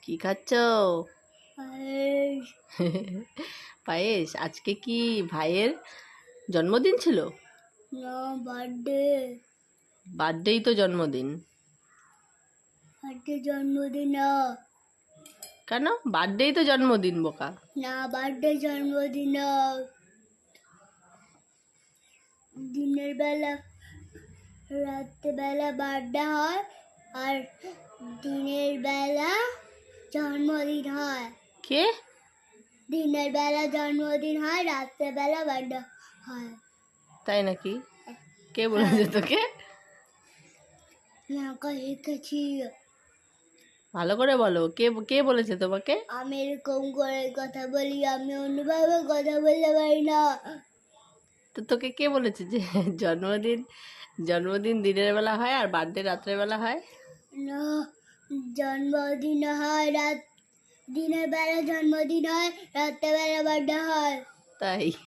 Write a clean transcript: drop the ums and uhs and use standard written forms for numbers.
কি খাচ্ছ? পায়েস। আজকে কি ভাইয়ের জন্মদিন ছিল? না, বার্থডে। বার্থডেই তো জন্মদিন। বার্থডে জন্মদিন না। কেন? বার্থডেই তো জন্মদিন বোকা। না, বার্থডে জন্মদিন না। দিনের বেলা, রাত্রেবেলা বার্থডে হয় আর দিনের বেলা জন্মদিন হয়। কে? দিনের বেলা জন্মদিন হয়, রাত্রেবেলা বার্থডে হয়। তাই নাকি? কে বলেছে তোকে? না, শিখেছি। ভালো করে বলো, কে কে বলেছে তোমাকে? আমি এরকম করে কথা বলি, আমি অন্যভাবে কথা বলতে পারি না। তো তোকে কে বলেছে যে জন্মদিন জন্মদিন দিনের বেলা হয় আর বার্থডে রাত্রের বেলা হয়? না, জন্মদিন হয় দিনের বেলা জন্মদিন হয়, রাত্রেবেলা বার্থডে হয়। তাই?